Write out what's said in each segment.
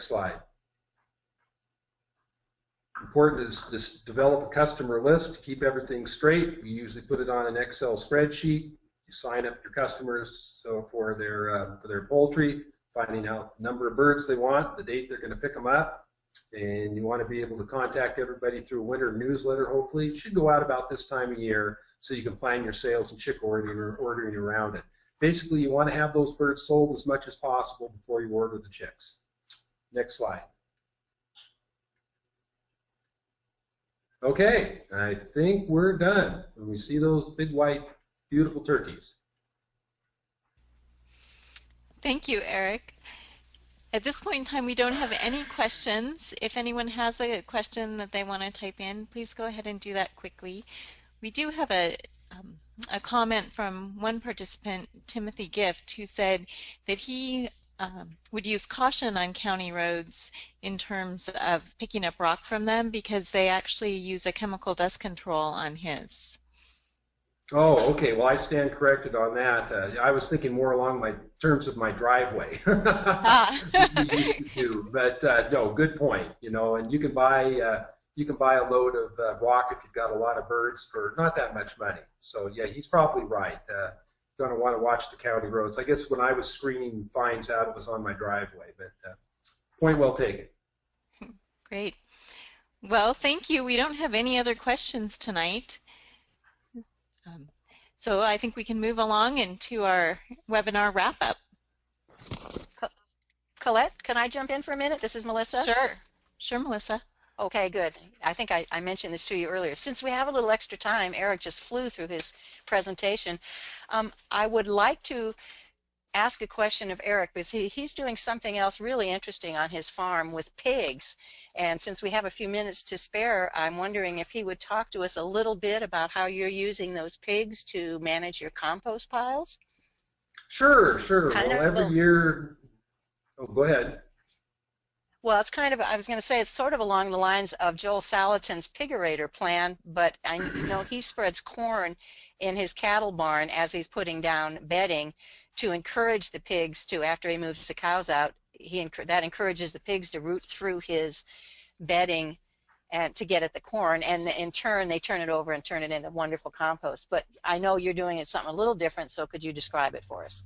Next slide. Important is this: develop a customer list to keep everything straight. We usually put it on an Excel spreadsheet. You sign up your customers for their poultry, finding out the number of birds they want, the date they're going to pick them up, and you want to be able to contact everybody through a winter newsletter. Hopefully, it should go out about this time of year so you can plan your sales and chick ordering around it. Basically, you want to have those birds sold as much as possible before you order the chicks. Next slide. Okay, I think we're done. When we see those big white beautiful turkeys. Thank you, Eric. At this point in time, we don't have any questions. If anyone has a question that they want to type in, please go ahead and do that quickly. We do have a comment from one participant, Timothy Gift, who said that he would use caution on county roads in terms of picking up rock from them because they actually use a chemical dust control on his. Oh, okay. Well, I stand corrected on that. I was thinking more along my terms of my driveway. We used to do, but no, good point. You know, and you can buy a load of rock if you've got a lot of birds for not that much money. So yeah, he's probably right. Going to want to watch the county roads. I guess when I was screening fines out, it was on my driveway, but point well taken. Great. Well, thank you. We don't have any other questions tonight. So I think we can move along into our webinar wrap-up. Colette, can I jump in for a minute? This is Melissa. Sure. Sure, Melissa. Okay, good. I think I mentioned this to you earlier. Since we have a little extra time, Eric just flew through his presentation. I would like to ask a question of Eric because he's doing something else really interesting on his farm with pigs. And since we have a few minutes to spare, I'm wondering if he would talk to us a little bit about how you're using those pigs to manage your compost piles. Sure, sure. Well, every year, oh, go ahead. Well, it's kind of, I was going to say, it's sort of along the lines of Joel Salatin's Pigurator plan, but I know he spreads corn in his cattle barn as he's putting down bedding to encourage the pigs to, after he moves the cows out, that encourages the pigs to root through his bedding and to get at the corn, and in turn they turn it over and turn it into wonderful compost. But I know you're doing it something a little different, so could you describe it for us?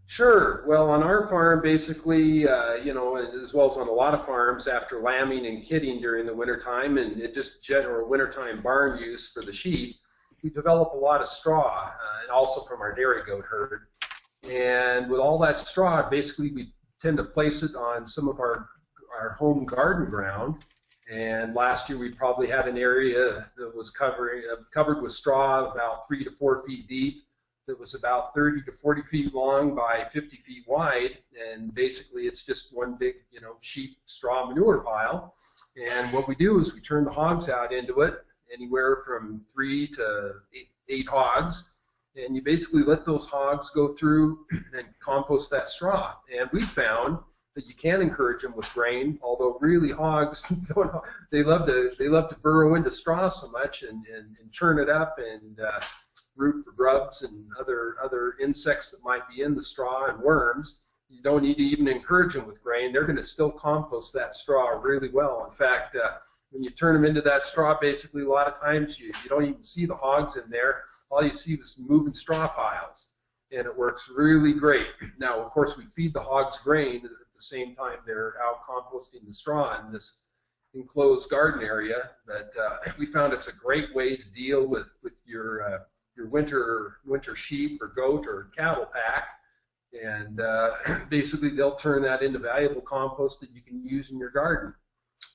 Sure. Well, on our farm, basically, you know, as well as on a lot of farms, after lambing and kidding during the wintertime and just general wintertime barn use for the sheep, we develop a lot of straw, and also from our dairy goat herd. And with all that straw, basically, we tend to place it on some of our home garden ground. And last year, we probably had an area that was covered with straw about 3 to 4 feet deep. That was about 30 to 40 feet long by 50 feet wide, and basically it's just one big, you know, sheep straw manure pile. And what we do is we turn the hogs out into it, anywhere from 3 to 8 hogs, and you basically let those hogs go through and compost that straw. And we found that you can encourage them with grain, although really hogs don't, they love to burrow into straw so much and churn it up and root for grubs and other insects that might be in the straw and worms. You don't need to even encourage them with grain. They're going to still compost that straw really well. In fact, when you turn them into that straw, basically a lot of times you don't even see the hogs in there. All you see is moving straw piles, and it works really great. Now, of course, we feed the hogs grain at the same time they're out composting the straw in this enclosed garden area. But we found it's a great way to deal with your winter sheep or goat or cattle pack, and basically they'll turn that into valuable compost that you can use in your garden.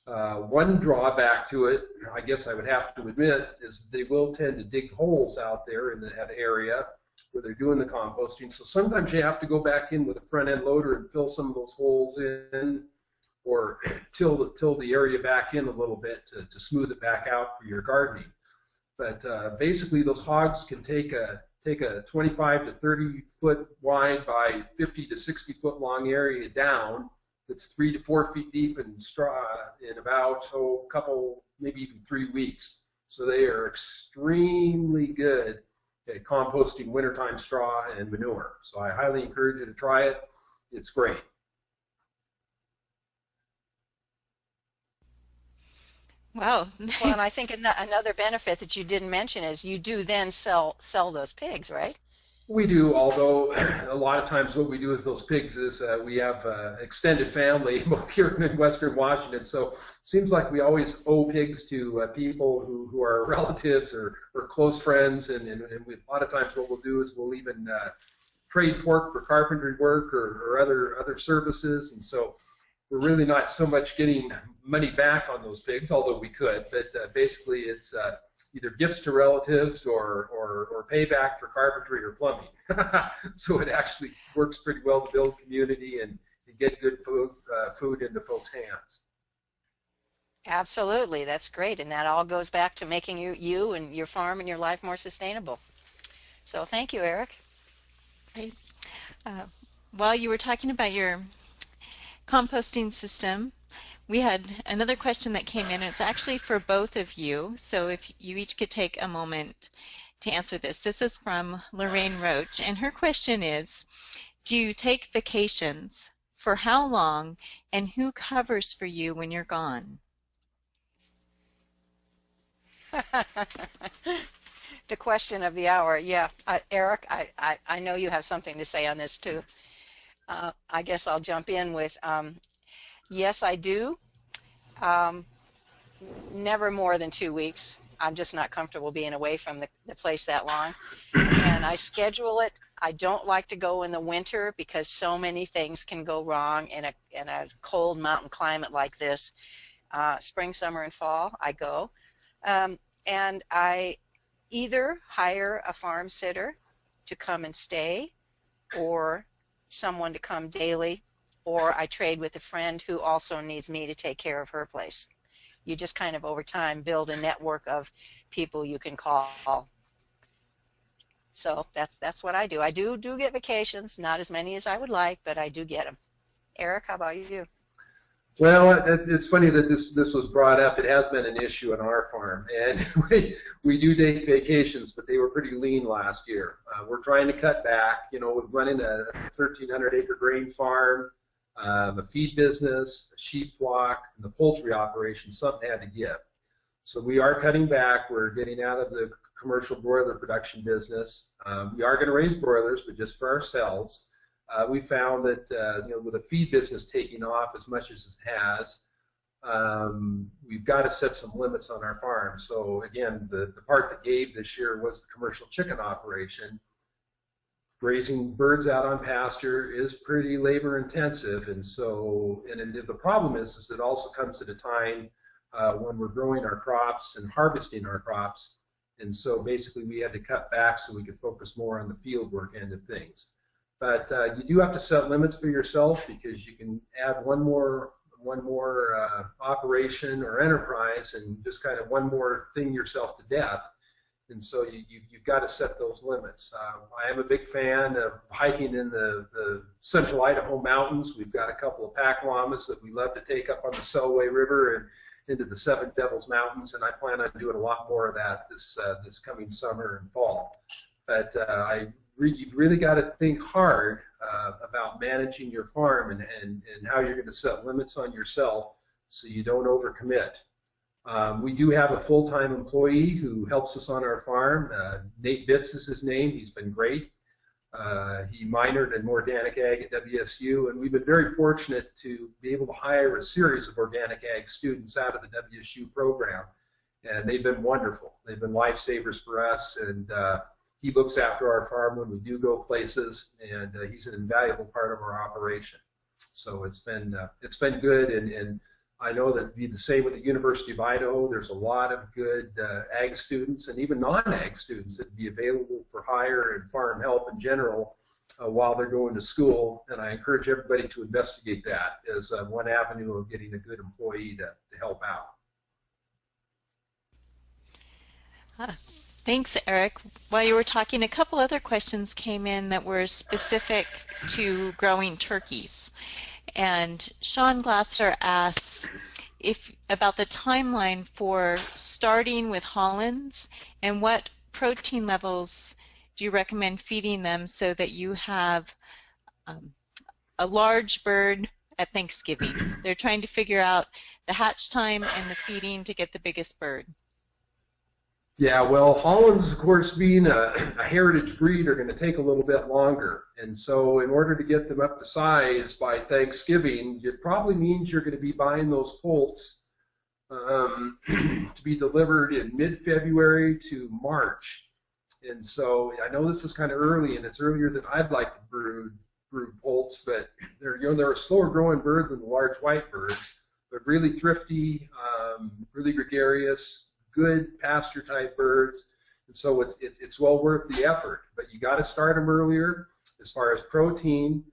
One drawback to it, I guess I would have to admit, is they will tend to dig holes out there in that area where they're doing the composting, so sometimes you have to go back in with a front end loader and fill some of those holes in, or till the area back in a little bit to smooth it back out for your gardening. But basically, those hogs can take a 25 to 30 foot wide by 50 to 60 foot long area down that's 3 to 4 feet deep in straw in about a couple, maybe even 3 weeks. So they are extremely good at composting wintertime straw and manure. So I highly encourage you to try it. It's great. Wow. Well, and I think another benefit that you didn't mention is you do then sell those pigs, right? We do, although a lot of times what we do with those pigs is we have extended family both here and in Western Washington. So it seems like we always owe pigs to people who are relatives or close friends. And we, a lot of times what we'll do is we'll even trade pork for carpentry work or other services. And so we're really not so much getting money back on those pigs, although we could. But basically, it's either gifts to relatives or payback for carpentry or plumbing. So it actually works pretty well to build community and get good food into folks' hands. Absolutely, that's great, and that all goes back to making you and your farm and your life more sustainable. So thank you, Eric. Right. Uh, while you were talking about your composting system, we had another question that came in, and it's actually for both of you. So if you each could take a moment to answer this. This is from Lorraine Roach, and her question is, do you take vacations? For how long? And who covers for you when you're gone? The question of the hour. Yeah, Eric, I know you have something to say on this too. I guess I'll jump in with yes, I do. Um, Never more than 2 weeks. I'm just not comfortable being away from the place that long. And I schedule it. I don't like to go in the winter because so many things can go wrong in a cold mountain climate like this. Spring, summer, and fall, I go. And I either hire a farm sitter to come and stay, or someone to come daily, or I trade with a friend who also needs me to take care of her place. You just kind of over time build a network of people you can call. So that's what I do. I do get vacations, not as many as I would like, but I do get them. Eric, how about you? Well, it's funny that this was brought up. It has been an issue on our farm, and we do take vacations, but they were pretty lean last year. We're trying to cut back. You know, we're running a 1,300-acre grain farm, a feed business, a sheep flock, and the poultry operation. Something had to give. So we are cutting back. We're getting out of the commercial broiler production business. We are going to raise broilers, but just for ourselves. We found that you know, with the feed business taking off as much as it has, we've got to set some limits on our farm. So again, the part that gave this year was the commercial chicken operation. Raising birds out on pasture is pretty labor intensive, and so the problem is it also comes at a time when we're growing our crops and harvesting our crops, and so basically we had to cut back so we could focus more on the field work end of things. But you do have to set limits for yourself, because you can add one more operation or enterprise and just kind of one more thing yourself to death. And so you've got to set those limits. I am a big fan of hiking in the central Idaho mountains. We've got a couple of pack llamas that we love to take up on the Selway River and into the Seven Devils Mountains, and I plan on doing a lot more of that this coming summer and fall. But you've really got to think hard about managing your farm and how you're going to set limits on yourself so you don't overcommit. We do have a full-time employee who helps us on our farm. Nate Bitts is his name. He's been great. He minored in organic ag at WSU, and we've been very fortunate to be able to hire a series of organic ag students out of the WSU program, and they've been wonderful. They've been lifesavers for us, and he looks after our farm when we do go places, and he's an invaluable part of our operation. So it's been good, and I know that it'd be the same with the University of Idaho. There's a lot of good ag students and even non-ag students that would be available for hire and farm help in general while they're going to school. And I encourage everybody to investigate that as one avenue of getting a good employee to help out. Thanks, Eric. While you were talking, a couple other questions came in that were specific to growing turkeys. And Sean Glasser asks about the timeline for starting with Hollands, and what protein levels do you recommend feeding them so that you have a large bird at Thanksgiving. They're trying to figure out the hatch time and the feeding to get the biggest bird. Yeah, well, Hollands, of course, being a heritage breed, are going to take a little bit longer. And so in order to get them up to size by Thanksgiving, it probably means you're going to be buying those poults to be delivered in mid-February to March. And so I know this is kind of early, and it's earlier than I'd like to brood poults, but they're a slower growing bird than the large white birds. They're really thrifty, really gregarious, good pasture type birds, and so it's well worth the effort. But you got to start them earlier. As far as protein,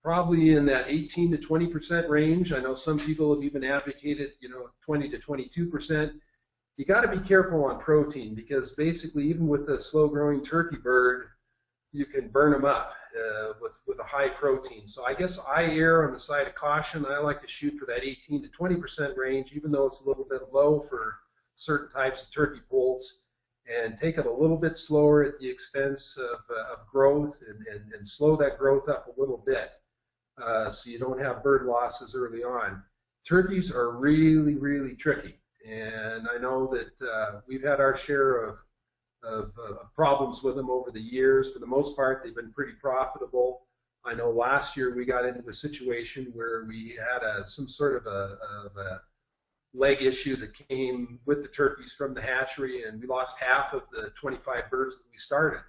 probably in that 18 to 20% range. I know some people have even advocated 20 to 22%. You got to be careful on protein, because basically even with a slow growing turkey bird, you can burn them up with a high protein. So I guess I err on the side of caution. I like to shoot for that 18 to 20% range, even though it's a little bit low for certain types of turkey poults, and take it a little bit slower at the expense of growth, and slow that growth up a little bit so you don't have bird losses early on. Turkeys are really, really tricky, and I know that we've had our share of problems with them over the years. For the most part, they've been pretty profitable. I know last year we got into a situation where we had some sort of a leg issue that came with the turkeys from the hatchery, and we lost half of the 25 birds that we started.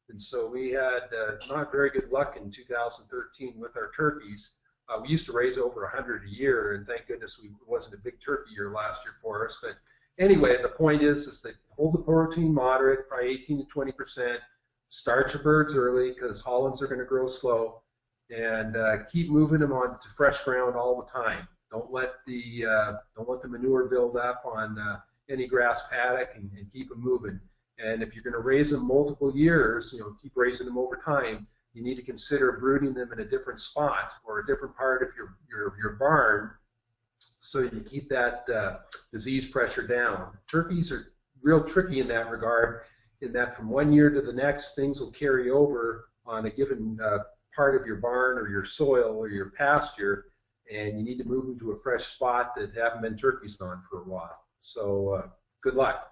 And so we had not very good luck in 2013 with our turkeys. We used to raise over 100 a year, and thank goodness it wasn't a big turkey year last year for us. But anyway, the point is that hold the protein moderate, probably 18 to 20%. Start your birds early, because Hollands are going to grow slow, and keep moving them on to fresh ground all the time. Don't let the manure build up on any grass paddock, and keep them moving. And if you're going to raise them multiple years, keep raising them over time, you need to consider brooding them in a different spot or a different part of your barn, so you keep that disease pressure down. Turkeys are real tricky in that regard, in that from one year to the next, things will carry over on a given part of your barn or your soil or your pasture, and you need to move them to a fresh spot that haven't been turkeys on for a while. So good luck.